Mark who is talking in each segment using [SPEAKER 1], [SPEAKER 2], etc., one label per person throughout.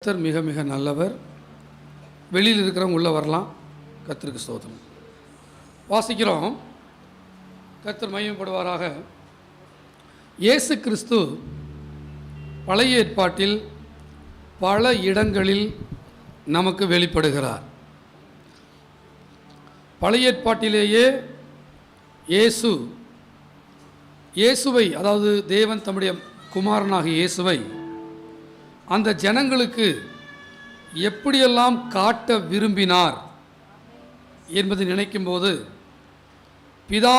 [SPEAKER 1] கர்த்தர் மிக மிக நல்லவர். வெளியில் இருக்கிறவங்க உள்ளே வரலாம். கர்த்தருக்கு ஸ்தோத்திரம். வாசிக்கிறோம். கர்த்தர் மகிமைப்படுவாராக. இயேசு கிறிஸ்து பழைய ஏற்பாட்டில் பல இடங்களில் நமக்கு வெளிப்படுகிறார். பழைய ஏற்பாட்டிலேயே இயேசுவை அதாவது தேவன் தம்முடைய குமாரனாகிய இயேசுவை அந்த ஜனங்களுக்கு எப்படியெல்லாம் காட்ட விரும்பினார் என்பதை நினைக்கும்போது பிதா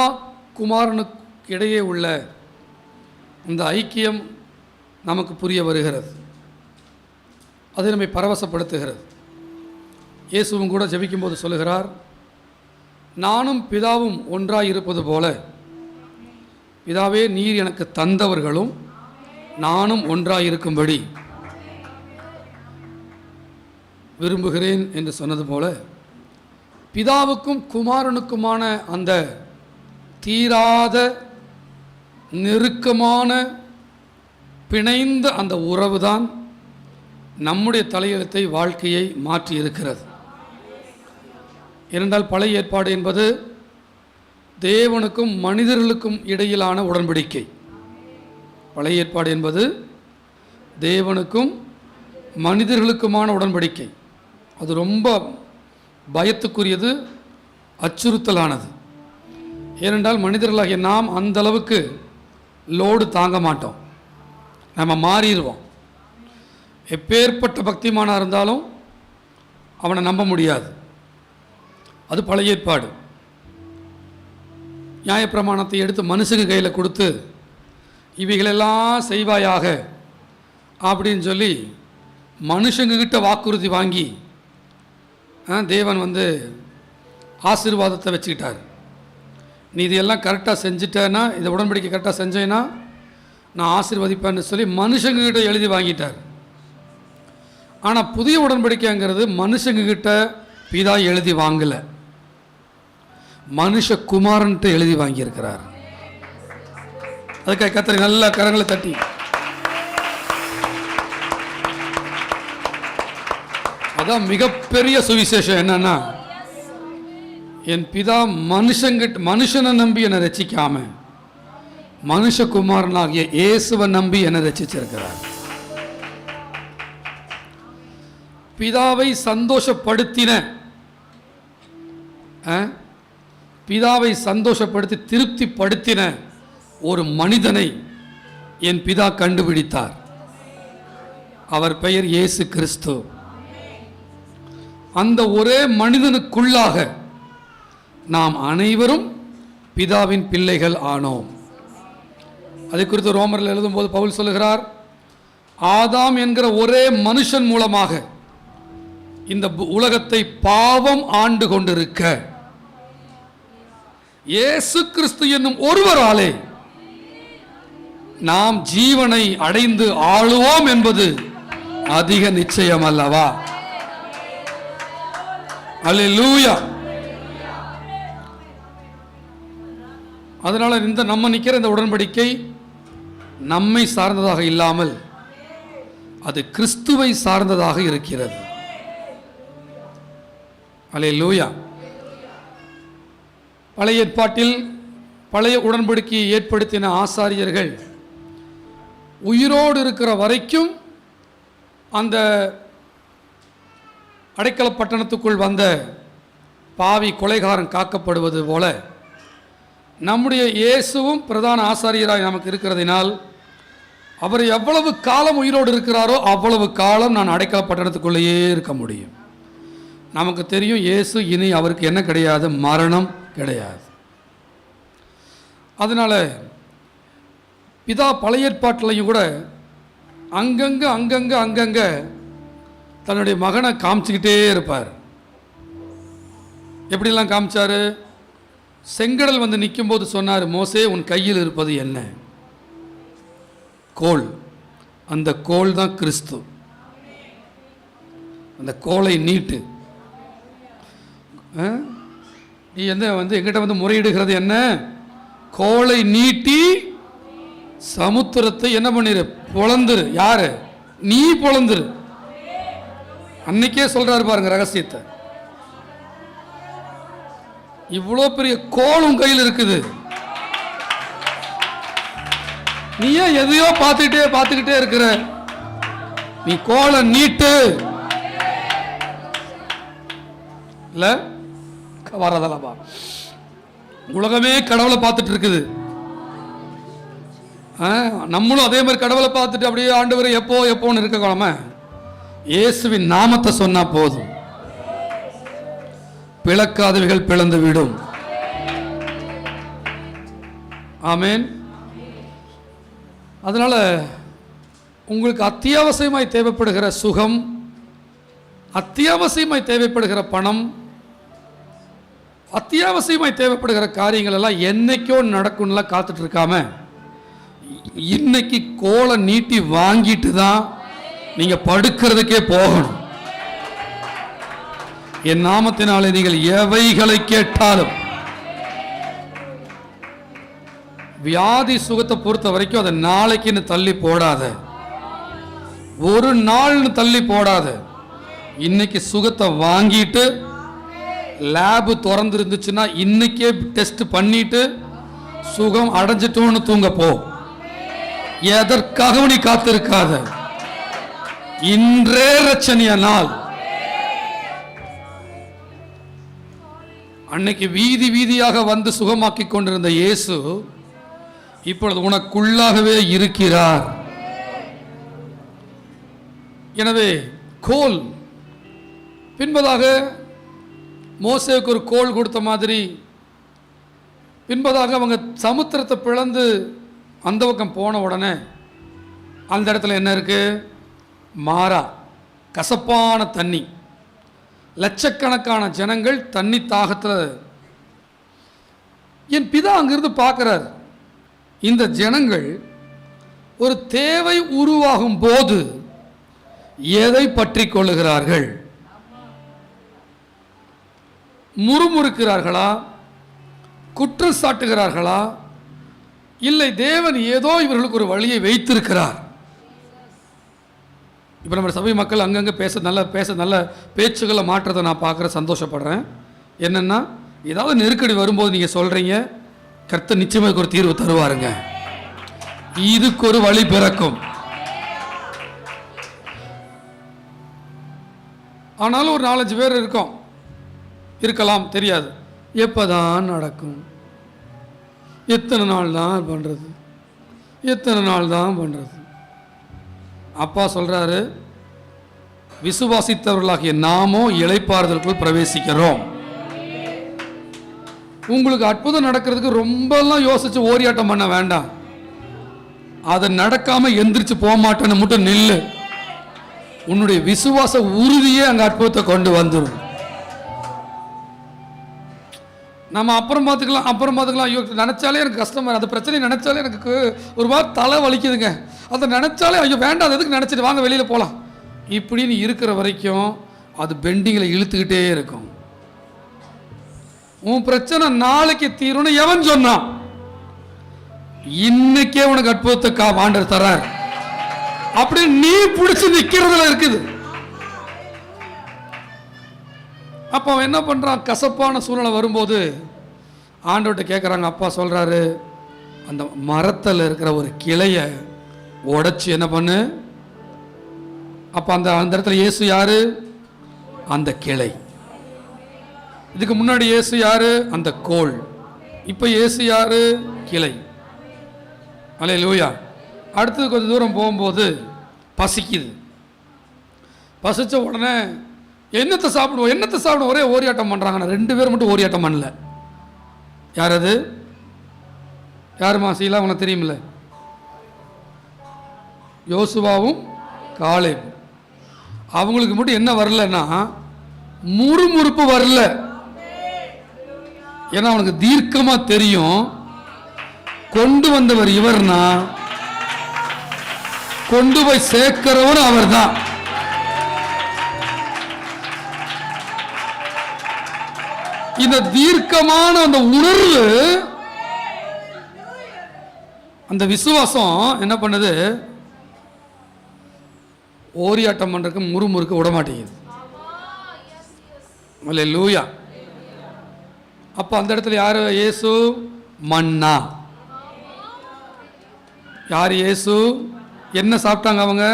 [SPEAKER 1] குமாரனுக்கு இடையே உள்ள இந்த ஐக்கியம் நமக்கு புரிய வருகிறது. அது நம்மை பரவசப்படுத்துகிறது. இயேசுவும் கூட ஜெபிக்கும்போது சொல்லுகிறார், நானும் பிதாவும் ஒன்றாய் இருப்பது போல பிதாவே நீர் எனக்கு தந்தவர்களும் நானும் ஒன்றாய் இருக்கும்படி விரும்புகிறேன் என்று சொன்னது போல பிதாவுக்கும் குமாரனுக்குமான அந்த தீராத நெருக்கமான பிணைந்த அந்த உறவுதான் நம்முடைய தலையெழுத்தை வாழ்க்கையை மாற்றி இருக்கிறது. ஏனென்றால் பழைய ஏற்பாடு என்பது தேவனுக்கும் மனிதர்களுக்கும் இடையிலான உடன்படிக்கை. பழைய ஏற்பாடு என்பது தேவனுக்கும் மனிதர்களுக்குமான உடன்படிக்கை. அது ரொம்ப பயத்துக்குரியது, அச்சுறுத்தலானது. ஏனென்றால் மனிதர்களாகிய நாம் அந்த அளவுக்கு லோடு தாங்க மாட்டோம். நம்ம மாறிடுவோம். எப்பேற்பட்ட பக்திமானாக இருந்தாலும் அவனை நம்ப முடியாது. அது பழைய ஏற்பாடு. நியாயப்பிரமாணத்தை எடுத்து மனுஷங்க கையில் கொடுத்து இவைகளெல்லாம் செய்வாயாக அப்படின்னு சொல்லி மனுஷங்கக்கிட்ட வாக்குறுதி வாங்கி தேவன் ஆசீர்வாதத்தை வச்சுக்கிட்டார். நீ இதெல்லாம் கரெக்டாக செஞ்சுட்டேன்னா, இதை உடன்படிக்கை கரெக்டாக செஞ்சேன்னா நான் ஆசீர்வதிப்பேன்னு சொல்லி மனுஷங்கக்கிட்ட எழுதி வாங்கிட்டார். ஆனால் புதிய உடன்படிக்கைங்கிறது மனுஷங்கக்கிட்ட பிதா எழுதி வாங்கலை, மனுஷகுமாரன்ட்டு எழுதி வாங்கியிருக்கிறார். அதுக்காக கர்த்தர் நல்ல கரங்களை தட்டி அதான் மிகப்பெரிய சுவிசேஷம். என்னன்னா, என் பிதா மனுஷனை நம்பி என்னை ரட்சிக்காம மனுஷகுமாரனாகிய இயேசுவை நம்பி என்னை ரட்சிச்சிருக்கிறார். பிதாவை சந்தோஷப்படுத்தி திருப்திப்படுத்தின ஒரு மனிதனை என் பிதா கண்டுபிடித்தார். அவர் பெயர் இயேசு கிறிஸ்து. அந்த ஒரே மனிதனுக்குள்ளாக நாம் அனைவரும் பிதாவின் பிள்ளைகள் ஆனோம். அதை குறித்து ரோமரில் எழுதும்போது பவுல் சொல்லுகிறார், ஆதாம் என்கிற ஒரே மனுஷன் மூலமாக இந்த உலகத்தை பாவம் ஆண்டு கொண்டிருக்க இயேசு கிறிஸ்து என்னும் ஒருவராலே நாம் ஜீவனை அடைந்து ஆளுவோம் என்பது அதிக நிச்சயம் அல்லவா? அல்லேலூயா. அதனால நம்ம நிற்கிற இந்த உடன்படிக்கை நம்மை சார்ந்ததாக இல்லாமல் அது கிறிஸ்துவை சார்ந்ததாக இருக்கிறது. அல்லேலூயா. பழைய ஏற்பாட்டில் பழைய உடன்படிக்கையை ஏற்படுத்தின ஆசாரியர்கள் உயிரோடு இருக்கிற வரைக்கும் அந்த அடைக்கல பட்டணத்துக்குள் வந்த பாவி கொலைகாரன் காக்கப்படுவது போல நம்முடைய இயேசுவும் பிரதான ஆசாரியராய் நமக்கு இருக்கிறதினால் அவர் எவ்வளவு காலம் உயிரோடு இருக்கிறாரோ அவ்வளவு காலம் நான் அடைக்கல பட்டணத்துக்குள்ளேயே இருக்க முடியும். நமக்கு தெரியும் இயேசு இனி அவருக்கு என்ன கிடையாது, மரணம் கிடையாது. அதனால பிதா பழைய ஏற்பாட்டிலையும் கூட அங்கங்க தன்னுடைய மகனை காமிச்சுக்கிட்டே இருப்பார். எப்படிலாம் காமிச்சாரு? செங்கடல் நிற்கும் போது சொன்னார், மோசே உன் கையில் இருப்பது என்ன? கோல். அந்த கோல் தான் கிறிஸ்து. அந்த கோலை நீட்டு. நீ எங்கிட்ட முறையிடுகிறது என்ன? கோலை நீட்டி சமுத்திரத்தை என்ன பண்ணிரு? பொளந்துரு. யாரு? நீ பொளந்துரு. அன்னைக்கே சொல்றாரு பாருங்க ரகசியத்தை. இவ்வளோ பெரிய கோலும் கையில் இருக்குது, நீ ஏன் எதையோ பார்த்துக்கிட்டே இருக்கிற? நீ கோலை நீட்டு. இல்ல வரதலபா, உலகமே கடவுளை பார்த்துட்டு இருக்குது. நம்மளும் அதே மாதிரி கடவுளை பார்த்துட்டு அப்படியே ஆண்டவரை எப்போன்னு இருக்க, இயேசுவின் நாமத்தை சொன்னா போதும், பிளக்காதவைகள் பிளந்து விடும். ஆமேன். அதனால உங்களுக்கு அத்தியாவசியமாய் தேவைப்படுகிற சுகம், அத்தியாவசியமாய் தேவைப்படுகிற பணம், அத்தியாவசியமாய் தேவைப்படுகிற காரியங்கள் எல்லாம் என்னைக்கோ நடக்கும்லாம் காத்துட்டு இருக்காம, இன்னைக்கு கோலை நீட்டி வாங்கிட்டு தான் நீங்க படுக்கிறதுக்கே போகணும். என் நாமத்தினாலே நீங்கள் எவைகளை கேட்டாலும், வியாதி சுகத்தை பொறுத்த வரைக்கும் அதை நாளைக்குன்னு தள்ளி போடாத, ஒரு நாள்னு தள்ளி போடாத. இன்னைக்கு சுகத்தை வாங்கிட்டு, லேபு திறந்து இருந்துச்சுன்னா இன்னைக்கே டெஸ்ட் பண்ணிட்டு சுகம் அடைஞ்சிட்டோன்னு தூங்க போ. எதற்காக நீ காத்திருக்காத, இன்றே ரட்சணிய நாள். அன்னைக்கு வீதி வீதியாக வந்து சுகமாக்கி கொண்டிருந்த இயேசு இப்பொழுது உனக்குள்ளாகவே இருக்கிறார். எனவே கோல், பின்பதாக மோசேவுக்கு ஒரு கோல் கொடுத்த மாதிரி, பின்பதாக அவங்க சமுத்திரத்தை பிளந்து அந்த பக்கம் போன உடனே அந்த இடத்துல என்ன இருக்கு? மாறா, கசப்பான தண்ணி. லட்சக்கணக்கான ஜனங்கள் தண்ணி தாகத்தில். என் பிதா அங்கிருந்து பார்க்கிறார், இந்த ஜனங்கள் ஒரு தேவை உருவாகும் போது எதை பற்றி கொள்ளுகிறார்கள்? முறுமுறுக்கிறார்களா, குற்றம் சாட்டுகிறார்களா, இல்லை தேவன் ஏதோ இவர்களுக்கு ஒரு வழியை வைத்திருக்கிறார்? இப்போ நம்ம சபை மக்கள் அங்கங்கே பேச நல்ல பேச்சுக்களை மாற்றத்தை நான் பார்க்குற சந்தோஷப்படுறேன். என்னென்னா, ஏதாவது நெருக்கடி வரும்போது நீங்கள் சொல்கிறீங்க, கர்த்தர் நிச்சயமாக ஒரு தீர்வு தருவாருங்க, இதுக்கு ஒரு வழி பிறக்கும். ஆனாலும் ஒரு 4-5 பேர் இருக்கலாம், தெரியாது. எப்போதான் நடக்கும், எத்தனை நாள் தான் பண்ணுறது, எத்தனை நாள் தான் பண்ணுறது? அப்பா சொல்கிறாரு, விசுவாசித்தவர்களாகிய நாமோ இளைப்பாறுதலுக்குள் பிரவேசிக்கிறோம். உங்களுக்கு அற்புதம் நடக்கிறதுக்கு ரொம்பலாம் யோசிச்சு ஓரியாட்டம் பண்ண வேண்டாம். அதை நடக்காம எந்திரிச்சு போக மாட்டேன்னு மட்டும் நில்லு. உன்னுடைய விசுவாச உறுதியே அங்கே அற்புதத்தை கொண்டு வந்துடும். நம்ம அப்புறம் பார்த்துக்கலாம். ஐயோ, நினச்சாலே எனக்கு கஷ்டமாக, அந்த பிரச்சனையை நினச்சாலே எனக்கு ஒரு மாதிரி தலை வலிக்குதுங்க, அதை நினச்சாலே ஐயோ வேண்டாம், எதுக்கு நினச்சிட்டு வாங்க வெளியில் போகலாம், இப்படின்னு இருக்கிற வரைக்கும் அது பெண்டிங்கில் இழுத்துக்கிட்டே இருக்கும். உன் பிரச்சனை நாளைக்கு தீரும்னு எவன் சொன்னான்? இன்னைக்கே உனக்கு அற்புதத்தை ஆண்டவர் தரார். அப்படி நீ பிடிச்சி நிற்கிறதுல இருக்குது. அப்போ அவன் என்ன பண்ணுறான்? கசப்பான சூழ்நிலை வரும்போது ஆண்டவர்கிட்ட கேட்குறாங்க. அப்பா சொல்கிறாரு, அந்த மரத்தில் இருக்கிற ஒரு கிளையை உடைச்சி என்ன பண்ணு. அப்போ அந்த இடத்துல இயேசு யாரு? அந்த கிளை. இதுக்கு முன்னாடி இயேசு யாரு? அந்த கோல். இப்போ இயேசு யாரு? கிளை. அல்லேலூயா. அடுத்தது கொஞ்சம் தூரம் போகும்போது பசிக்குது. பசிச்ச உடனே என்னத்தை சாப்பிடுவோம் ஒரே ஓரியாட்டம் பண்ணுறாங்க. 2 பேர் மட்டும் ஓரியாட்டம் பண்ணல. யார் அது? யாருமா சீலா? உனக்கு தெரியுமில்ல, யோசுவாவும் காலேபும். அவங்களுக்கு மட்டும் என்ன வரலன்னா, முறுமுறுப்பு வரல. ஏன்னா அவனுக்கு தீர்க்கமா தெரியும், கொண்டு வந்தவர் இவர்னா கொண்டு போய் சேர்க்கிறவன் அவர் தான். இந்த தீர்க்கமான அந்த உணர்வு, அந்த விசுவாசம் என்ன பண்ணுது? ஓரியாட்டம் பண்றதுக்கு முறுமுறுக்க விட மாட்டேங்குது. அல்லேலூயா. அப்போ அந்த இடத்துல யார் இயேசு? மன்னா. யார் இயேசு? என்ன சாப்பிட்டாங்க அவங்க?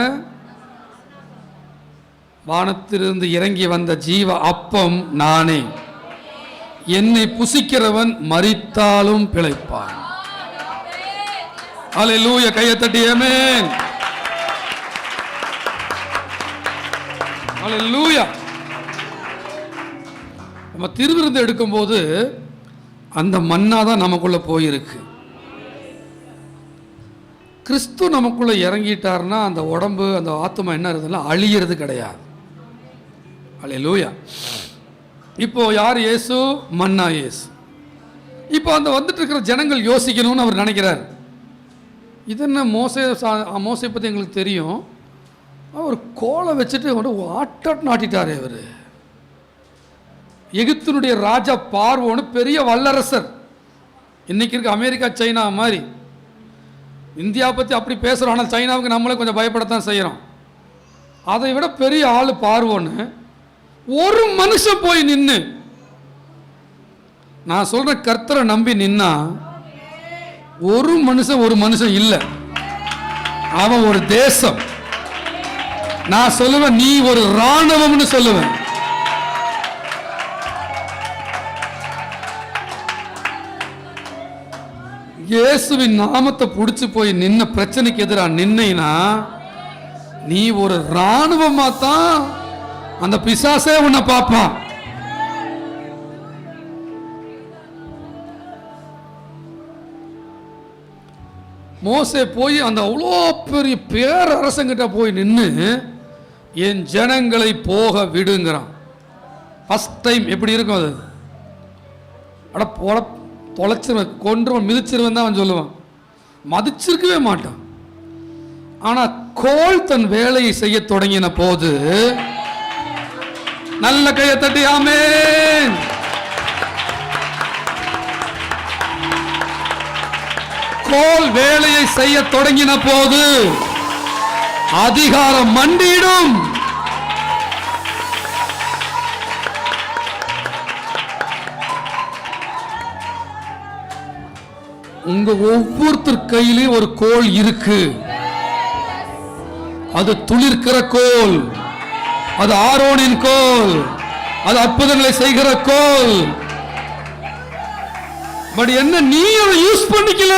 [SPEAKER 1] வானத்திலிருந்து இறங்கி வந்த ஜீவ அப்பம் நானே, என்னை புசிக்கிறவன் மரித்தாலும் பிழைப்பான். அல்லேலூயா. கையை தட்டி ஆமென். அல்லேலூயா. நம்ம திருவிருந்து எடுக்கும்போது அந்த மன்னா தான் நமக்குள்ள போயிருக்கு. கிறிஸ்து நமக்குள்ள இறங்கிட்டார்னா அந்த உடம்பு அந்த ஆத்மா என்ன இருக்குதுன்னா அழியிறது கிடையாது. அல்லேலூயா. இப்போ யார் இயேசு? மன்னா இயேசு. இப்போ அந்த வந்துட்டு இருக்கிற ஜனங்கள் யோசிக்கணும்னு அவர் நினைக்கிறார். இது என்ன மோசே பற்றி எங்களுக்கு தெரியும், அவர் கோலை வச்சுட்டு ஆட்டாட் நாட்டிட்டார். அவர் எகிப்தினுடைய ராஜா பார்வோன்னு பெரிய வல்லரசர். இன்னைக்கு இருக்க அமெரிக்கா சைனா மாதிரி. இந்தியா பற்றி அப்படி பேசுகிறோம், ஆனால் சைனாவுக்கு நம்மளே கொஞ்சம் பயப்படத்தான் செய்கிறோம். அதை விட பெரிய ஆள் பார்வோன்னு. ஒரு மனுஷன் போய் நின்று, நான் சொல்ற கர்த்தரை நம்பி நின்னா ஒரு மனுஷன் இல்லை, அவன் ஒரு தேசம். நான் சொல்லுவேன் நீ ஒரு ராணுவம்னு சொல்லுவேன். இயேசுவின் நாமத்தை பிடிச்சு போய் நின்ன பிரச்சனைக்கு எதிராக நின்னா நீ ஒரு ராணுவமா தான் அந்த பிசாசே உன்னை பார்ப்பான். மோசே போய் அந்த அவ்வளோ பெரிய பேரரசங்கிட்ட போய் நின்று என் ஜனங்களை போக விடுங்கிறான். ஃபர்ஸ்ட் டைம் எப்படி இருக்கும் அது? அட போல தொலைச்சிருவன், கொன்றுவன், மிதிச்சிருவன் தான் அவன் சொல்லுவான், மதிச்சிருக்கவே மாட்டான். ஆனால் கோல் தன் வேலையை செய்ய தொடங்கின போது நல்ல கையை தட்டி ஆமென். கோல் வேலையை செய்ய தொடங்கின போது அதிகாரம் மண்டியிடும். உங்க ஒவ்வொருத்தர் கையிலும் ஒரு கோல் இருக்கு. அது துளிர்க்கிற கோல், அது ஆரோனின் கோல், அது அற்புதங்களை செய்கிற கோல். பட் என்ன, நீ அதை யூஸ் பண்ணிக்கல.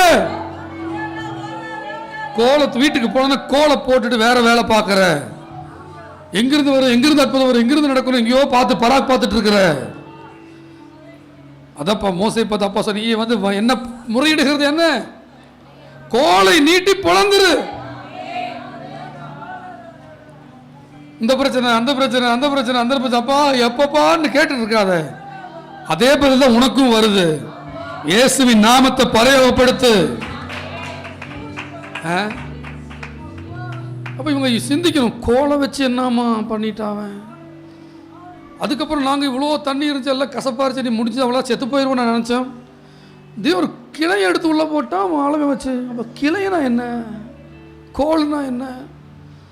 [SPEAKER 1] கோலை வீட்டுக்கு போன கோலை போட்டுட்டு வேற வேலை பார்க்கற. எங்கிருந்து வரும், எங்கிருந்து அற்புதம் வரும், எங்கிருந்து நடக்கணும், எங்கேயோ பார்த்து பராக் பார்த்துட்டு இருக்கிற. அதப்பா மோசே பார்த்து அப்பா சொன்ன, நீ வந்து என்ன முறையிடுகிறது? என்ன, கோலை நீட்டி பொழந்துரு. இந்த பிரச்சனை அந்த பிரச்சனை அந்த பிரச்சனை அந்த பிரச்சனை, அப்பா எப்பப்பான்னு கேட்டு இருக்காத. அதே பதில் தான் உனக்கும் வருது. இயேசுவின் நாமத்தை பரையப்படுத்து. அப்ப இவங்க சிந்திக்கணும், கோலை வச்சு என்னமா பண்ணிட்டாவன். அதுக்கப்புறம் நாங்கள் இவ்வளோ தண்ணி இருந்துச்சு, எல்லாம் கசப்பாரிச்சு, நீ முடிச்சு அவ்வளோ செத்து போயிடுவோம் நான் நினச்சோம். ஒரு கிளையை எடுத்து உள்ளே போட்டால் அளவை வச்சு. அப்போ கிளைனா என்ன, கோல்னா என்ன,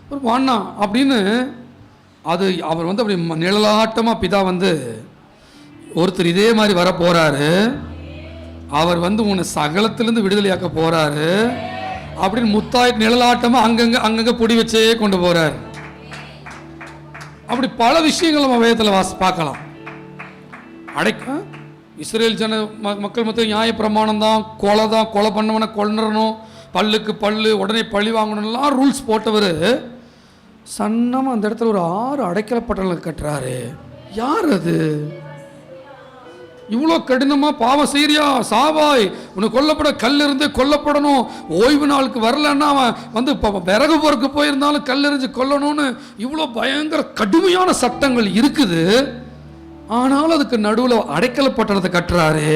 [SPEAKER 1] ஒரு வாண்ணா அப்படின்னு. அது அவர் வந்து அப்படி நிழலாட்டமாக பிதா வந்து ஒருத்தர் இதே மாதிரி வர போகிறாரு, அவர் வந்து உன்னை சகலத்திலேருந்து விடுதலையாக்க போகிறாரு அப்படின்னு முத்தாய் நிழலாட்டமாக அங்கங்கே பொடி வச்சே கொண்டு போகிறார். அப்படி பல விஷயங்கள் நம்ம வேதத்தில் பார்க்கலாம். இஸ்ரேல் ஜன மக்கள் மொத்தம் நியாய பிரமாணம் தான், கொலை பண்ணவனை கொல்லணும், பல்லுக்கு பல்லு, உடனே பழி வாங்கணும்லாம் ரூல்ஸ் போட்டவர் சன்னமாக அந்த இடத்துல ஒரு 6 அடைக்கலப்பட்டங்களை கட்டுறாரு. யார் அது? இவ்வளோ கடினமாக பாவம் செய்யறியா, சாவாய், உனக்கு கொல்லப்பட கல்லிருந்து கொல்லப்படணும், ஓய்வு நாளுக்கு வரலன்னா அவன் வந்து விறகு பொறுக்கு போயிருந்தாலும் கல்லெறிஞ்சு கொல்லணும்னு இவ்வளோ பயங்கர கடுமையான சட்டங்கள் இருக்குது. ஆனாலும் அதுக்கு நடுவில் அடைக்கலப்பட்டணத்தை கட்டுறாரு.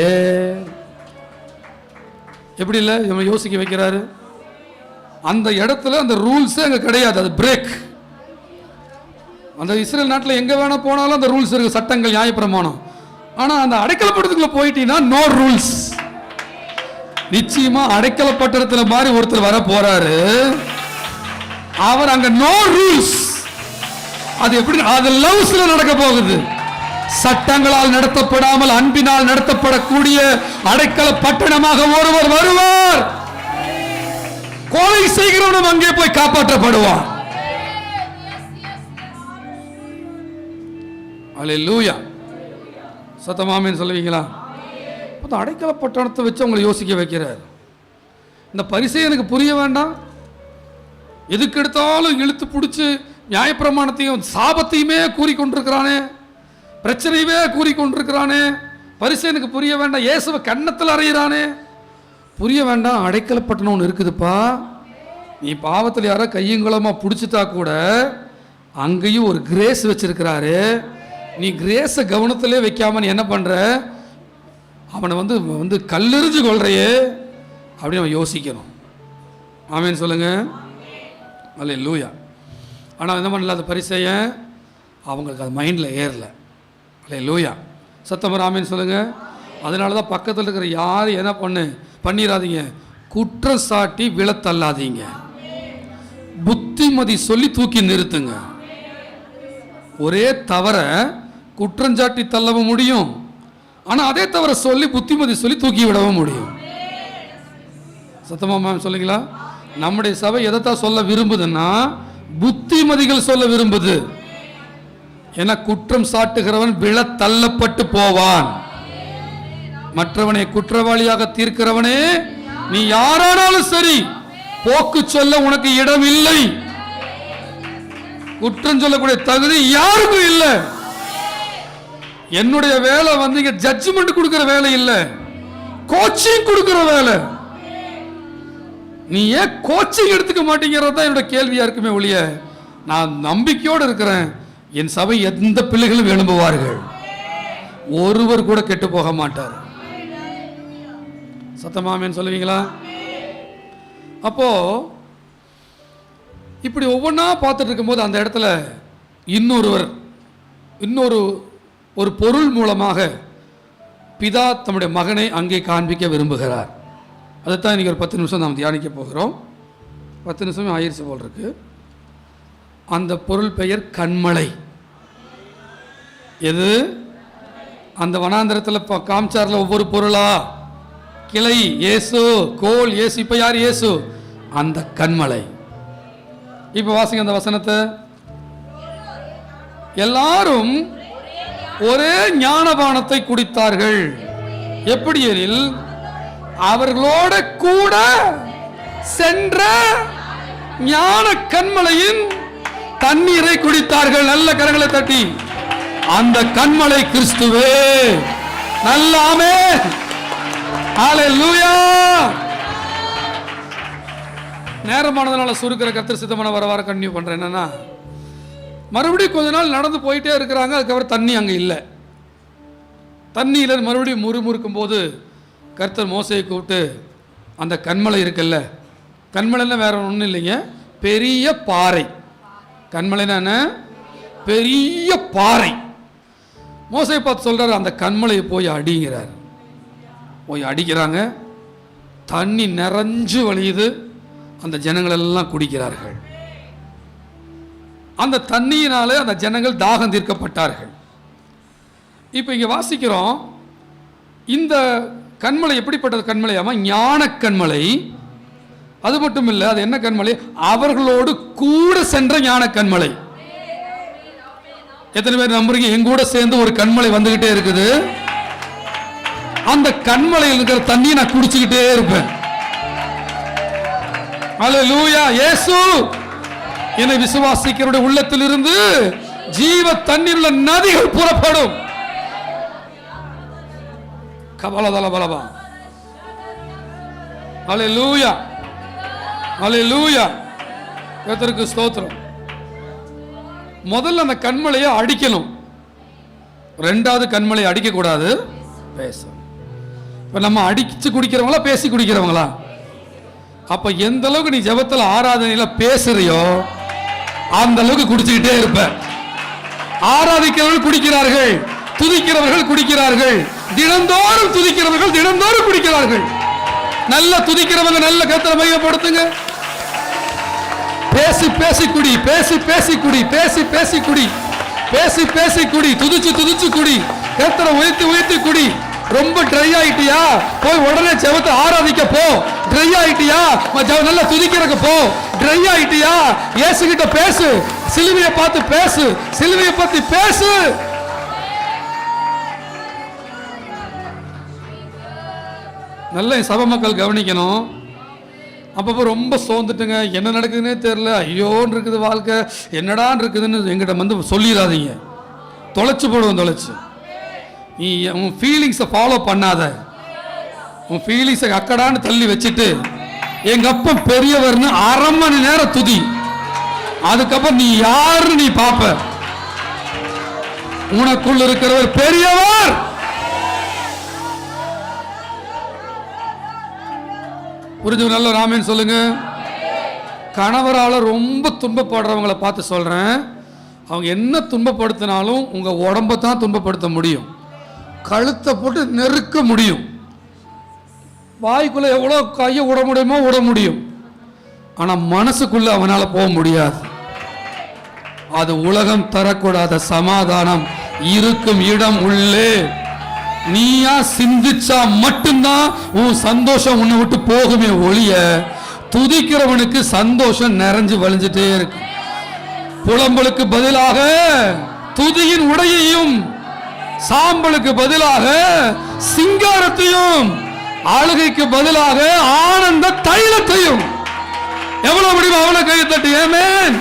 [SPEAKER 1] எப்படி இல்லை இவன் யோசிக்க வைக்கிறாரு. அந்த இடத்துல அந்த ரூல்ஸே அங்கே கிடையாது, அது பிரேக். அந்த இஸ்ரேல் நாட்டில் எங்கே வேணா போனாலும் அந்த ரூல்ஸ் இருக்கு, சட்டங்கள், நியாயப்பிரமாணம். ஆனால் அந்த அடைக்கலப்பட்டத்துக்குள்ள போயிட்டீங்கன்னா நோ ரூல்ஸ். நிச்சயமா அடைக்கலப்பட்டத்தில் மாதிரி ஒருத்தர் வர போறாரு, அவர் அங்க நோ ரூல்ஸ். அது எப்படி, அது லவ்ஸ்ல நடக்க போகுது. சட்டங்களால் நடத்தப்படாமல் அன்பினால் நடத்தப்படக்கூடிய அடைக்கல பட்டணமாக ஒருவர் வருவார். கொலை செய்கிறவனும் அங்கே போய் காப்பாற்றப்படுவான். அல்லேலூயா. சத்தமாமேன்னு சொல்லுவீங்களா? அடைக்கல பட்டணத்தை வச்சு உங்களை யோசிக்க வைக்கிறார். இந்த பரிசேயனுக்கு புரிய வேண்டாம். எதுக்கு எடுத்தாலும் இழுத்து பிடிச்சி நியாயப்பிரமாணத்தையும் சாபத்தையுமே கூறிக்கொண்டிருக்கிறானே, பிரச்சனையுமே கூறிக்கொண்டிருக்கிறானே. பரிசேயனுக்கு புரிய வேண்டாம். இயேசுவை கன்னத்தில் அறையிறானே, புரிய வேண்டாம். அடைக்கல பட்டணம் ஒன்று இருக்குதுப்பா. நீ பாவத்தில் யாரோ கையங்குளமா பிடிச்சிட்டா கூட அங்கேயும் ஒரு கிரேஸ் வச்சிருக்கிறாரு. நீ கிரேஸை கவனத்திலே வைக்காம நீ என்ன பண்ற, அவனை வந்து கல்லெறிஞ்சு கொள்றையே அப்படின்னு அவன் யோசிக்கணும். ஆமேன்னு சொல்லுங்க. அல்லேலூயா. ஆனால் என்ன பண்ணல, அந்த பரிசேயன் அவங்களுக்கு அது மைண்டில் ஏறல. அல்லேலூயா. சத்தம் ஆமேன்னு சொல்லுங்க. அதனால தான் பக்கத்தில் இருக்கிற யாரும் என்ன பண்ணிடாதீங்க, குற்றம் சாட்டி விழத்தள்ளாதீங்க. புத்திமதி சொல்லி தூக்கி நிறுத்துங்க. ஒரே தவற குற்றஞ்சாட்டி தள்ளவும் முடியும், ஆனால் அதே தவிர சொல்லி புத்திமதி சொல்லி தூக்கி விடவும் முடியும். சத்தமா சொல்லுங்களா? நம்முடைய சபை எதைத்தான் சொல்ல விரும்புதுன்னா புத்திமதிகள் சொல்ல விரும்புது. என குற்றம் சாட்டுகிறவன் விழ தள்ளப்பட்டு போவான். மற்றவனை குற்றவாளியாக தீர்க்கிறவனே, நீ யாரானாலும் சரி, போக்கு சொல்ல உனக்கு இடம் இல்லை. குற்றம் சொல்லக்கூடிய தகுதி யாருக்கும் இல்லை. என்னுடைய வேலை இங்க ஜட்ஜ்மெண்ட் கொடுக்கிற வேலை இல்லை, கோச்சிங் கொடுக்கிற வேலை. நீ ஏன் கோச்சிங் எடுத்துக்க மாட்டேங்கிறதா என்னோட கேள்வியா இருக்குமே ஒழிய, நான் நம்பிக்கையோடு இருக்கிறேன். என் சபை எந்த பிள்ளைகளும் எழும்புவார்கள், ஒருவர் கூட கெட்டு போக மாட்டார். சத்தமாமேன்னு சொல்லுவீங்களா? அப்போ இப்படி ஒவ்வொன்றா பார்த்துட்டு இருக்கும்போது அந்த இடத்துல இன்னொரு பொருள் மூலமாக பிதா தம்முடைய மகனை அங்கே காண்பிக்க விரும்புகிறார். அதைத்தான் இன்னைக்கு ஒரு 10 நிமிஷம் நாம் தியானிக்க போகிறோம். 10 நிமிஷமே ஆயிடுச்சு போல் இருக்கு. அந்த பொருள் பெயர் கண்மலை. எது? அந்த வனாந்திரத்தில் காமிச்சார்ல ஒவ்வொரு பொருளா, கிளை இயேசு, கோல் இயேசு, இப்ப யார் இயேசு? அந்த கண்மலை. இப்ப வாசிங்க அந்த வசனத்தை. எல்லாரும் ஒரே ஞானபானத்தை குடித்தார்கள். எப்படி எனில் அவர்களோட கூட சென்ற ஞான கண்மலையின் தண்ணீரை குடித்தார்கள். நல்ல கரங்களை தட்டி, அந்த கண்மலை கிறிஸ்துவே. நல்ல ஆமென். ஹல்லேலூயா. நேரமானதுனால சுருக்கிற கர்த்தர் சித்தமான வர கன்டினியூ பண்றேன். என்னன்னா, மறுபடியும் கொஞ்ச நாள் நடந்து போயிட்டே இருக்கிறாங்க. அதுக்கப்புறம் தண்ணி அங்கே இல்லை. தண்ணியில் மறுபடியும் முறுமுறுக்கும் போது கர்த்தர் மோசையை கூப்பிட்டு, அந்த கண்மலை இருக்குல்ல, கண்மலைன்னா வேற ஒன்றும் இல்லைங்க, பெரிய பாறை. கண்மலைன்னா பெரிய பாறை. மோசையை பார்த்து சொல்றாரு, அந்த கண்மலையை போய் அடிங்கிறார். போய் அடிக்கிறாங்க. தண்ணி நிறைஞ்சு வழியுது. அந்த ஜனங்கள் எல்லாம் குடிக்கிறார்கள். அந்த தண்ணியினாலே அந்த ஜனங்கள் தாகம் தீர்க்கப்பட்டார்கள். இப்போ இங்கே வாசிக்கிறோம், இந்த கண்மலை எப்படிப்பட்ட கண்மலையாமா? ஞான கண்மலை. அது மட்டும் இல்லை, அது என்ன கண்மலை? அவர்களோடு கூட சென்ற ஞான கண்மலை. எத்தனை பேர் நம்புறீங்க எங்கூட சேர்ந்து ஒரு கண்மலை வந்துகிட்டே இருக்குது? அந்த கண்மலையில் இருக்கிற தண்ணியை நான் குடிச்சுக்கிட்டே இருப்பேன். அல்லேலூயா. இயேசு என்னை விசுவாசிக்கிறவருடைய உள்ளத்தில் இருந்து ஜீவ தண்ணீர் உள்ள நதிகள் புறப்படும். கபலதல பலபா. அல்லேலூயா. அல்லேலூயா. கர்த்தருக்கு ஸ்தோத்திரம். முதல்ல அந்த கண்மலையை அடிக்கணும். ரெண்டாவது கண்மலையை அடிக்க கூடாது, பேசணும். இப்ப நம்ம அடிச்சு குடிக்கிறவங்களா பேசி குடிக்கிறவங்களா? அப்ப எந்த அளவுக்கு நீ ஜெபத்துல ஆராதனையில பேசுறியோ அந்த அளவுக்கு குடிச்சுக்கிட்டே இருப்ப. ஆராதிக்கிறவர்கள் குடிக்கிறார்கள், துதிக்கிறவர்கள் குடிக்கிறார்கள், தினந்தோறும் துதிக்கிறவர்கள் தினந்தோறும் குடிக்கிறார்கள். நல்ல துதிக்கிறவங்க நல்ல கர்த்தரை மையப்படுத்துங்க. பேசி பேசி குடி, பேசி பேசி குடி, பேசி பேசி குடி. பேசி பேசி குடி, துதிச்சு துதிச்சு குடி, கர்த்தரை உயர்த்தி உயர்த்தி குடி. ரொம்ப ட்ரை ஆயிட்டியா, போய் உடனே ஜெபத்தை ஆராதிக்க போ. ட்ரை ஆயிட்டியா, நல்லா துதிக்கிறதுக்கு போ. ட்ரை ஆயிட்டியா, இயேசு கிட்ட பேசு, சிலுவையை பார்த்து பேசு, சிலுவையை பத்தி பேசு. நல்ல சபை மக்கள் கவனிக்கணும். அப்பப்போ ரொம்ப சோர்ந்துட்டுங்க, என்ன நடக்குதுன்னே தெரியல, ஐயோன்னு இருக்குது வாழ்க்கை, என்னடான்னு இருக்குதுன்னு எங்கிட்ட வந்து சொல்லிடாதீங்க. தொலைச்சு போடுவோம், தொலைச்சு. நீ உன் ஃபீலிங்ஸை ஃபாலோ பண்ணாத. உன் ஃபீலிங்ஸை அக்கடான்னு தள்ளி வச்சுட்டு எங்க அப்பா பெரியவர்னு அரை மணி நேரம் துதி. அதுக்கப்புறம் நீ யாருன்னு நீ பாப்ப. உனக்குள்ள இருக்கிறவர் பெரியவர். புரிஞ்சு நல்ல ராமன் சொல்லுங்க. கணவரால் ரொம்ப துன்பப்படுறவங்களை பார்த்து சொல்றேன், அவங்க என்ன துன்பப்படுத்தினாலும் உங்க உடம்பை தான் துன்பப்படுத்த முடியும், கழுத்தை போட்டு நெருக்க முடியும், வாய்க்குள்ள எவ்வளோ கையை விட முடியுமோ விட முடியும். ஆனா மனசுக்குள்ள அவனால போக முடியாது. அது உலகம் தரக்கூடாத சமாதானம் இருக்கும் இடம் உள்ளே. நீயா சிந்திச்சா மட்டும்தான் உன் சந்தோஷம் உன்னை விட்டு போகுமே ஒழிய, துதிக்கிறவனுக்கு சந்தோஷம் நிறைஞ்சு வழிஞ்சிட்டே இருக்கு. புலம்பலுக்கு பதிலாக துதியின் உடையையும், சாம்பலுக்கு பதிலாக சிங்காரத்தையும், அழுகைக்கு பதிலாக ஆனந்த தைலத்தையும். எவ்வளவு முடியும் அவ்வளவு கையை தட்டி ஆமென்.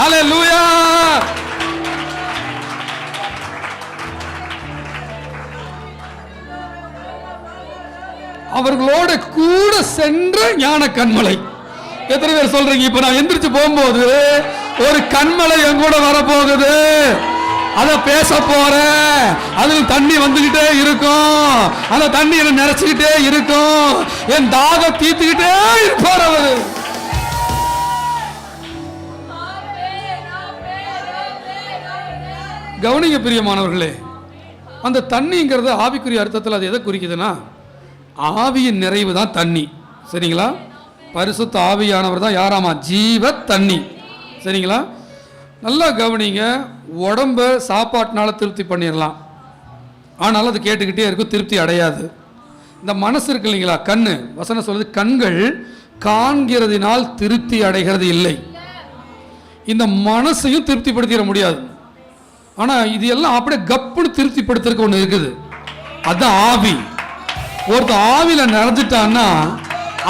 [SPEAKER 1] அல்லேலூயா. அவர்களோட கூட சென்ற ஞான கண்மலை. எத்தனை பேர் சொல்றீங்க, இப்ப நான் எந்திரிச்சு போகும்போது ஒரு கண்மலை என் கூட வரப்போகுது, அத பேச போறேன், அதில் தண்ணி வந்துகிட்டே இருக்கும், அந்த தண்ணி என்ன நிறைச்சுக்கிட்டே இருக்கும், என் தாகம் தீர்த்துக்கிட்டே இருப்பார் அவர். கவனிங்க பிரியமானவர்களே, அந்த தண்ணிங்கிறது ஆவிக்குரிய அர்த்தத்தில் அது எதை குறிக்குதுன்னா, ஆவியின் நிறைவு தான் தண்ணி. சரிங்களா? பரிசுத்த ஆவியானவர் தான் யாராமா? ஜீவ தண்ணி. சரிங்களா? நல்லா கவனிங்க. உடம்ப சாப்பாட்டினால திருப்தி பண்ணிடலாம், ஆனால் அது கேட்டுக்கிட்டே இருக்கும், திருப்தி அடையாது. இந்த மனசு இருக்கு இல்லைங்களா, கண்ணு, வசனம் சொல்லுது, கண்கள் காண்கிறதினால் திருப்தி அடைகிறது இல்லை. இந்த மனசையும் திருப்திப்படுத்திட முடியாது. ஆனால் இது எல்லாம் அப்படியே கப்புன்னு திருப்திப்படுத்துறதுக்கு ஒன்று இருக்குது, அதுதான் ஆவி. ஒருத்தர் ஆவியில நிறைஞ்சிட்டான்னா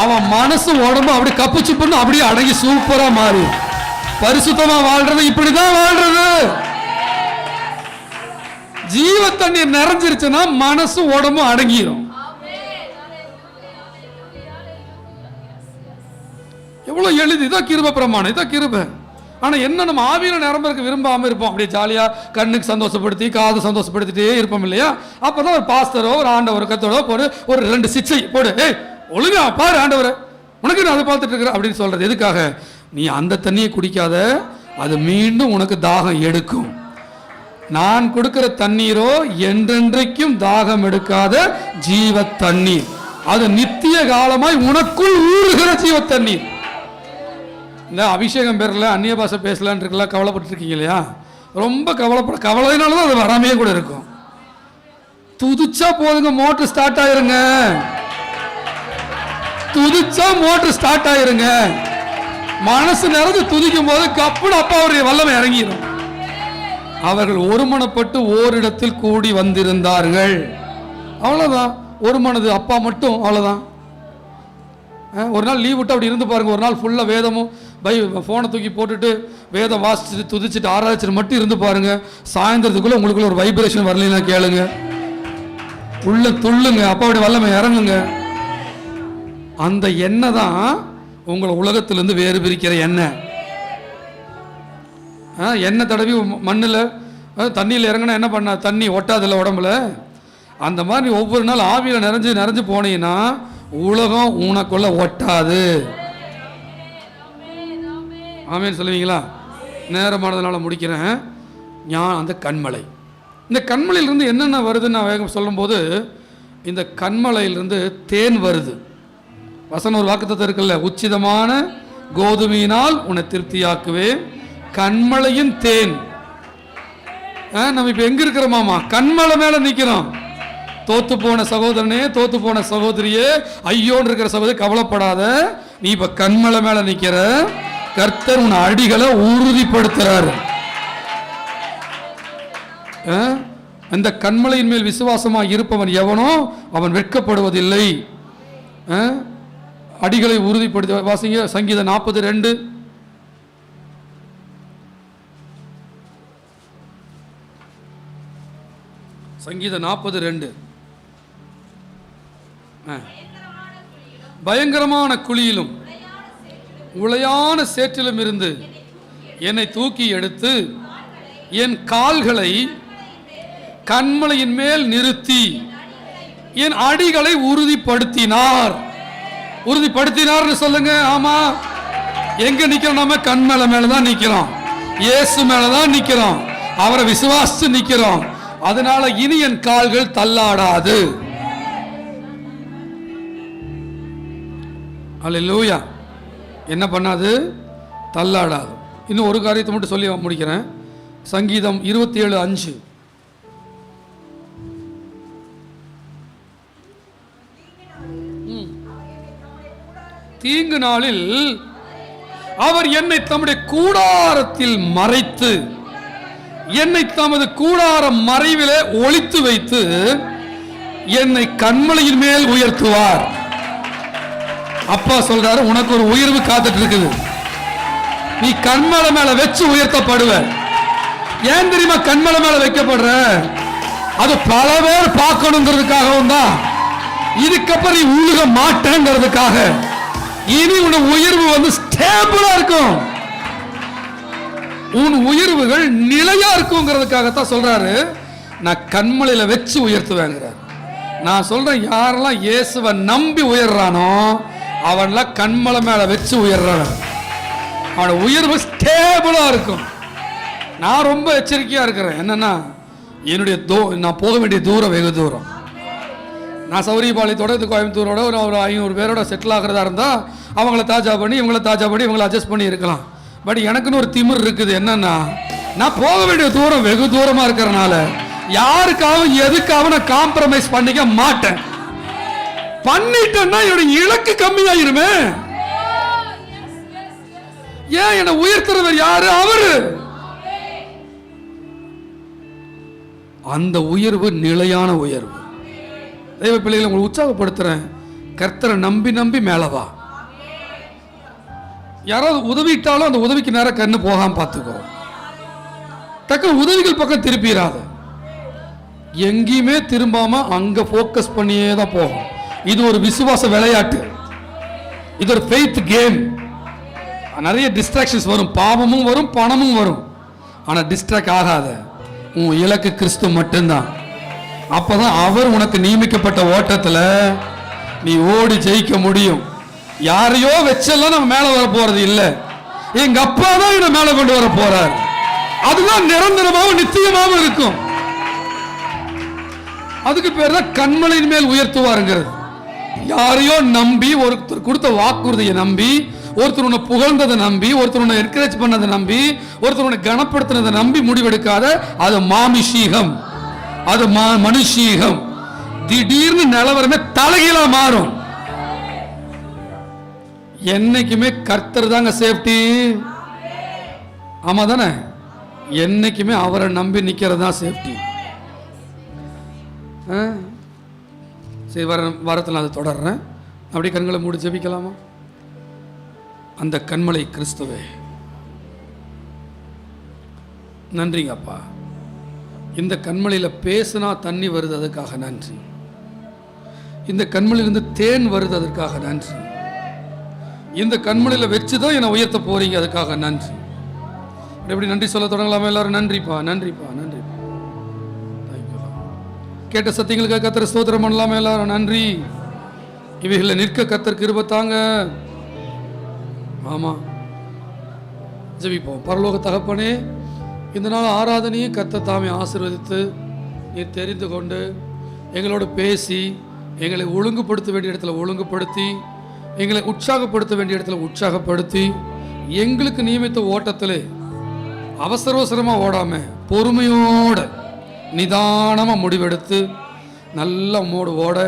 [SPEAKER 1] அவன் மனசு உடம்பு அப்படி கப்புச்சு பண்ணு அப்படியே அடங்கி சூப்பரா மாறி பரிசுத்தமா வாழ்றது. இப்படிதான் வாழ்றது. ஜீவ தண்ணீர் நிறைஞ்சிருச்சுன்னா மனசு உடம்பும் அடங்கிரும். எவ்வளவு எளிது. இதான் கிருபை பிரமாணம், இதான் கிருபை. ஆனா என்ன, நம்ம ஆவியில நிரம்பருக்கு விரும்பாம இருப்போம். அப்படியே ஜாலியா கண்ணுக்கு சந்தோஷப்படுத்தி காது சந்தோஷப்படுத்திட்டே இருப்போம் இல்லையா? அப்பதான் ஒரு பாஸ்டரோ ஒரு ஆண்டவரோ கத்தோட போடு, ஒரு 2 சிச்சை போடு, ஏய் ஒழுங்கா பாரு ஆண்டவரை, உனக்கு நான் அதை பார்த்துட்டு இருக்கிறேன் அப்படின்னு சொல்றது எதுக்காக? நீ அந்த தண்ணியை குடிக்காத, அது மீண்டும் உனக்கு தாகம் எடுக்கும். நான் கொடுக்கிற தண்ணீரோ என்றென்றைக்கும் தாகம் எடுக்காத ஜீவ தண்ணீர், அது நித்திய காலமாய் உனக்குள் ஊறுகிற ஜீவ தண்ணீர். இந்த அபிஷேகம் பேரில் அந்நிய பாஷை பேசலான் இருக்கலாம், கவலைப்பட்டு இருக்கீங்க இல்லையா? ரொம்ப கவலைனால தான் அது வராமே கூட இருக்கும். துதிச்சா போதுங்க, மோட்டர் ஸ்டார்ட் ஆயிருங்க. துதிச்சா மோட்டர் ஸ்டார்ட் ஆயிருங்க. மனசு நிறைஞ்சு துதிக்கும் போது கப்புன்னு அப்பா அவருடைய வல்லமை இறங்கிடும். அவர்கள் ஒருமனப்பட்டு ஓரிடத்தில் கூடி வந்திருந்தார்கள். அவ்வளவுதான், ஒரு மனது அப்பா மட்டும், அவ்வளவுதான். ஒரு நாள் லீவ் விட்டு அப்படி இருந்து பாருங்க. ஒரு நாள் ஃபுல்லா வேதமும் ஃபோனை தூக்கி போட்டுட்டு வேதம் வாசிச்சுட்டு துதிச்சுட்டு ஆராய்ச்சிட்டு மட்டும் இருந்து பாருங்க. சாயந்தரத்துக்குள்ள உங்களுக்குள்ள ஒரு வைப்ரேஷன் வரலைன்னா கேளுங்க, உள்ள துள்ளுங்க, அப்பாவுடைய வல்லமை இறங்குங்க. அந்த எண்ணெய் தான் உங்களை உலகத்திலிருந்து வேறு பிரிக்கிற எண்ணெய். எண்ணெய் தடவி மண்ணில் தண்ணியில் இறங்கினா என்ன பண்ண, தண்ணி ஒட்டாதில்ல உடம்புல. அந்த மாதிரி ஒவ்வொரு நாள் ஆவியில் நிறைஞ்சு நிறைஞ்சு போனீங்கன்னா உலகம் உனக்குள்ள ஒட்டாது. ஆமேன்னு சொல்லுவீங்களா? நேரமானதுனால முடிக்கிறேன். அந்த கண்மலை, இந்த கண்மலையிலிருந்து என்னென்ன வருதுன்னு நான் வேகம் சொல்லும்போது, இந்த கண்மலையிலிருந்து தேன் வருது. வசனம் ஒரு வாக்குத்தத்தம் இருக்குல்ல, உச்சிதமான கோதுமையினால் உன்னை திருப்தியாக்குவேன், கண்மலையின் தேன் நம்ம இப்ப எங்க இருக்கிறோமாமா? கண்மலை மேல நிக்கிறோம். தோத்து போன சகோதரனே, தோத்து போன சகோதரியே, ஐயோன்னு இருக்கிற சகோதரி, கவலைப்படாத. நீ இப்ப கண்மலை மேல நிக்கிற. கர்த்தர் உன் அடிகளை உறுதிப்படுத்துறாரு. அந்த கண்மலையின் மேல் விசுவாசமாக இருப்பவன் எவனோ அவன் வெட்கப்படுவதில்லை. அடிகளை உறுதிப்படுத்த வாசிங்க. சங்கீதம் 42. சங்கீதம் 42. பயங்கரமான குழியிலும் உளையான சேற்றிலும் இருந்து என்னை தூக்கி எடுத்து என் கால்களை கண்மலையின் மேல் நிறுத்தி என் அடிகளை உறுதிப்படுத்தினார். உறுதிப்படுத்தினார்னு சொல்லுங்க. ஆமா, எங்க நிக்கிறோம்? நம்ம கண்மலை மேலதான் நிக்கிறோம். இயேசு மேலதான் நிக்கிறோம். அவரை விசுவாசித்து நிக்கிறோம். அதனால இனி என் கால்கள் தள்ளாடாது. அல்லேலூயா. என்ன பண்ணாது? தள்ளாடாது. இன்னும் ஒரு காரியத்தை மட்டும் சொல்லி முடிக்கிறேன். சங்கீதம் 27:5. தீங்கு நாளில் அவர் என்னை தம்முடைய கூடாரத்தில் மறைத்து, என்னை தமது கூடார மறைவிலே ஒளித்து வைத்து என்னை கண்மலையின் மேல் உயர்த்துவார். அப்பா சொல்றாரு, உனக்கு ஒரு உயர்வு காத்துட்டு இருக்குது. நீ கண்மலை மேல வச்சு உயர்த்தப்படுவ. ஏன் தெரியுமா கண்மலை மேல வைக்கப்படுற? அது பல பேர் பார்க்கணுங்கிறதுக்காகவும் தான். இதுக்கப்புறம் நீ உழுக மாட்டேங்கிறதுக்காக. இனி உன் உயர்வு ஸ்டேபிளா இருக்கும். உன் உயர்வுகள் நிலையா இருக்குங்கிறதுக்காகத்தான் சொல்றாரு, நான் கண்மலையில வச்சு உயர்த்துவேங்கிறார். நான் சொல்றேன், யாரெல்லாம் இயேசுவை நம்பி உயர்றானோ அவன்லாம் கண்மலை மேல வச்சு உயர்றான். அவனோட உயர்வு ஸ்டேபிளா இருக்கும். நான் ரொம்ப எச்சரிக்கையா இருக்கிறேன். என்னன்னா, என்னுடைய நான் போக வேண்டிய தூரம் வெகு தூரம். நான் சௌரியபாளையத்தோட கோயம்புத்தூரோட ஒரு 500 பேரோட செட்டில் ஆகிறதா இருந்தால் அவங்கள தாஜா பண்ணி இவங்களை அட்ஜஸ்ட் பண்ணி இருக்கலாம். பட் எனக்குன்னு ஒரு திமிர் இருக்குது. என்னன்னா, நான் போக வேண்டிய தூரம் வெகு தூரமாக இருக்கிறனால யாருக்காகவும் எதுக்காகவும் நான் காம்ப்ரமைஸ் பண்ணிக்க மாட்டேன். பண்ணிட்டேன்னா என்னுடைய இலக்கு கம்மியாயிருமே. ஏன் என்னை உயர்த்துறவர் யாரு? அவரு. அந்த உயர்வு நிலையான உயர்வு. தெய்வ பிள்ளைகளை உங்களை உற்சாகப்படுத்துறேன். கர்த்தரை நம்பி நம்பி மேலவா. யாராவது உதவிட்டாலும் அந்த உதவிக்கு நேரம் கண்ணு போகாம பார்த்துக்கோ. டக்கு உதவிகள் பக்கம் திருப்பிடாத. எங்கேயுமே திரும்பாம அங்க போக்கஸ் பண்ணியே தான் போகும். இது ஒரு விசுவாச விளையாட்டு. இது ஒரு ஃபெய்த் கேம். நிறைய டிஸ்ட்ராக்ஷன்ஸ் வரும். பாவமும் வரும், பணமும் வரும். ஆனா டிஸ்ட்ராக்ட் ஆகாத. உன் இலக்கு கிறிஸ்து மட்டும்தான். அப்பதான் அவர் உனக்கு நியமிக்கப்பட்ட ஓட்டத்துல நீ ஓடி ஜெயிக்க முடியும். யாரையோ வச்செல்லாம் நம்ம மேல வர போறது இல்லை. எங்க அப்பா தான் என்ன மேல கொண்டு வர போறார். அதுதான் நிரந்தரமாகவும் நிச்சயமாகவும் இருக்கும். அதுக்கு பேர் தான் கண்மலையின் மேல் உயர்த்துவாருங்கிறது. யாரையோ நம்பி, ஒருத்தர் கொடுத்த வாக்குறுதியை நம்பி, ஒருத்தர் உன்னை புகழ்ந்ததை நம்பி, ஒருத்தர் உன்னை என்கரேஜ் பண்ணதை நம்பி, ஒருத்தர் உன்னை கனப்படுத்தினதை நம்பி முடிவெடுக்காத. அது மாமிஷீகம், அது மனுஷீகம். திடீர்னு நிலவரமே தலைகீழா மாறும். என்னைக்குமே கர்த்தர் தாங்க சேஃப்டி. ஆமா தானே? என்னைக்குமே அவரை நம்பி நிக்கிறது தான் சேஃப்டி. சரி, வாரத்தில் அதை தொடர்றேன். அப்படி கண்களை மூடி ஜெபிக்கலாமா? அந்த கண்மலை கிறிஸ்துவே, நன்றிங்க அப்பா. இந்த கண்மலையில் பேசினா தண்ணி வருது, அதுக்காக நன்றி. இந்த கண்மலையிலிருந்து தேன் வருது, அதற்காக நன்றி. இந்த கண்மலையில் வச்சுதான் என்னை உயர்த்த போறீங்க, அதுக்காக நன்றி. எப்படி நன்றி சொல்ல தொடங்கலாமா எல்லாரும்? நன்றிப்பா, நன்றிப்பா, நன்றிப்பா. கேட்ட சத்தியங்களுக்காக கர்த்தரை ஸ்தோத்திரம் பண்ணலாமா எல்லாரும்? நன்றி. இவைகளில் நிற்க கர்த்தர் கிருபை தாங்க. ஆமா, ஜெபிப்போம். பரலோக தகப்பனே, இந்த நாள் ஆராதனையை கர்த்தர் தாமே ஆசீர்வதித்து நீர் தெரிந்து கொண்டு எங்களோடு பேசி எங்களை ஒழுங்குபடுத்த வேண்டிய இடத்துல ஒழுங்குபடுத்தி எங்களை உற்சாகப்படுத்த வேண்டிய இடத்துல உற்சாகப்படுத்தி எங்களுக்கு நியமித்த ஓட்டத்திலே அவசர அவசரமாக ஓடாமல் பொறுமையோட நிதானமாக முடிவெடுத்து நல்ல மோடு ஓட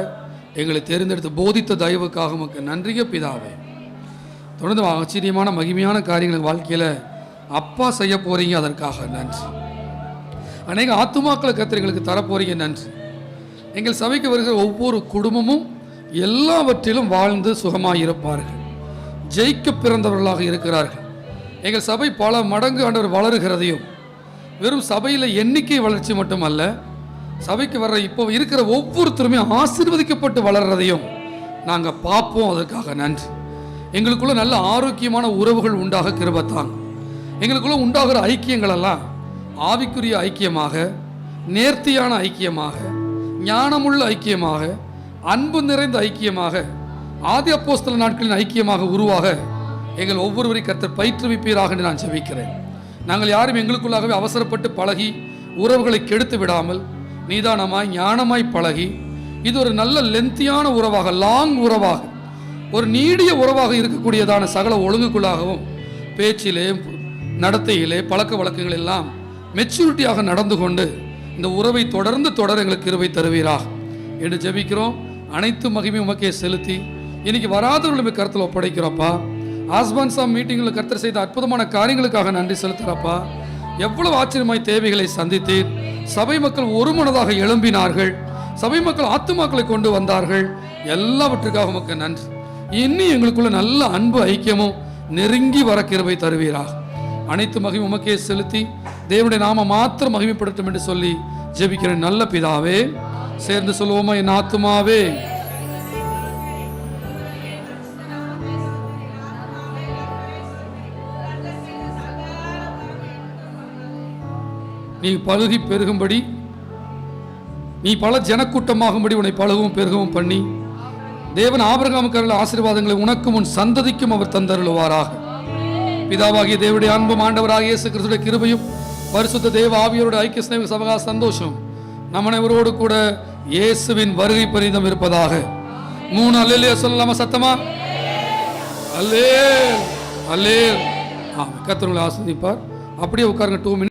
[SPEAKER 1] எங்களை தேர்ந்தெடுத்து போதித்த தயவுக்காக உமக்கு நன்றிய பிதாவே. தொடர்ந்து ஆச்சரியமான மகிமையான காரியங்கள் வாழ்க்கையில் அப்பா செய்ய போறீங்க, அதற்காக நன்றி. அநேக ஆத்துமாக்களை கர்த்தர் எங்களுக்கு தரப்போறீங்க, நன்றி. எங்கள் சபைக்கு வருகிற ஒவ்வொரு குடும்பமும் எல்லாவற்றிலும் வாழ்ந்து சுகமாக இருப்பார்கள், ஜெயிக்க பிறந்தவர்களாக இருக்கிறார்கள். எங்கள் சபை பல மடங்கு ஆண்டவர் வளருகிறதையும், வெறும் சபையில் எண்ணிக்கை வளர்ச்சி மட்டுமல்ல, சபைக்கு வர்ற இப்போ இருக்கிற ஒவ்வொருத்தருமே ஆசீர்வதிக்கப்பட்டு வளர்றதையும் நாங்கள் பார்ப்போம். அதற்காக நன்றி. எங்களுக்குள்ள நல்ல ஆரோக்கியமான உறவுகள் உண்டாக கிருபைத்தாங்க. எங்களுக்குள்ள உண்டாகிற ஐக்கியங்கள் எல்லாம் ஆவிக்குரிய ஐக்கியமாக, நேர்த்தியான ஐக்கியமாக, ஞானமுள்ள ஐக்கியமாக, அன்பு நிறைந்த ஐக்கியமாக, ஆதி அப்போஸ்தல நாட்களின் ஐக்கியமாக உருவாக எங்கள் ஒவ்வொருவரையும் கர்த்தர் பயிற்றுவிப்பீராக என்று நான் ஜெபிக்கிறேன். நாங்கள் யாரும் எங்களுக்குள்ளாகவே அவசரப்பட்டு பழகி உறவுகளை கெடுத்து விடாமல் நிதானமாய் ஞானமாய் பழகி இது ஒரு நல்ல லென்த்தியான உறவாக, லாங் உறவாக, ஒரு நீடிய உறவாக இருக்கக்கூடியதான சகல ஒழுங்குக்குள்ளாகவும் பேச்சிலே, நடத்தையிலே, பழக்க வழக்கங்கள் எல்லாம் மெச்சூரிட்டியாக நடந்து கொண்டு இந்த உறவை தொடர்ந்து தொடர எங்களுக்கு கிருபை தருவீராக என்று ஜெபிக்கிறோம். அனைத்து மகிமை உமக்கே செலுத்தி இன்னைக்கு வராதவர்களுமே கருத்தில் ஒப்படைக்கிறோப்பா. ஆஸ்பான்ஸா மீட்டிங்கில் கர்த்தர் செய்த அற்புதமான காரியங்களுக்காக நன்றி செலுத்துகிறப்பா. எவ்வளவு ஆச்சரியமாய் தேவைகளை சந்தித்தீர். சபை மக்கள் ஒரு மனதாக எழும்பினார்கள், சபை மக்கள் ஆத்துமாக்களை கொண்டு வந்தார்கள். எல்லாவற்றுக்காக உமக்கு நன்றி. இன்னும் எங்களுக்குள்ள நல்ல அன்பு ஐக்கியமும் நெருங்கி வர கிருபை தருவீராக. அனைத்து மகிமை உமக்கே செலுத்தி தேவனுடைய நாம மாத்திரம் மகிமைப்படுத்தும் என்று சொல்லி ஜெபிக்கிறேன் நல்ல பிதாவே. சேர்ந்து சொல்லுவோமா, என் ஆத்துமாவே நீ பழுகி பெருகும்படி, நீ பல ஜனக்கூட்டமாகும்படி உன்னை பழகவும் பெருகவும் பண்ணி தேவன் ஆபிரகாமுக்கு அருளிய ஆசீர்வாதங்களை உனக்கும் உன் சந்ததிக்கும் அவர் தந்தருளுவாராக. பிதாவாகிய தேவனுடைய அன்பும் ஆண்டவராகிய இயேசு கிறிஸ்துவின் கிருபையும் பரிசுத்த தேவ ஆவியருடைய ஐக்கிய ஸ்நேக சபகா சந்தோஷம் நம் அனைவரோடு கூட இயேசுவின் வருகை பரிதம் இருப்பதாக. 3 அல்லேலூயா சொல்லலாமா சத்தமா? அல்லேல் அல்லேல். கர்த்தர் உங்களை ஆசீர்வதிப்பார். அப்படியே உட்காருங்க 2 minutes.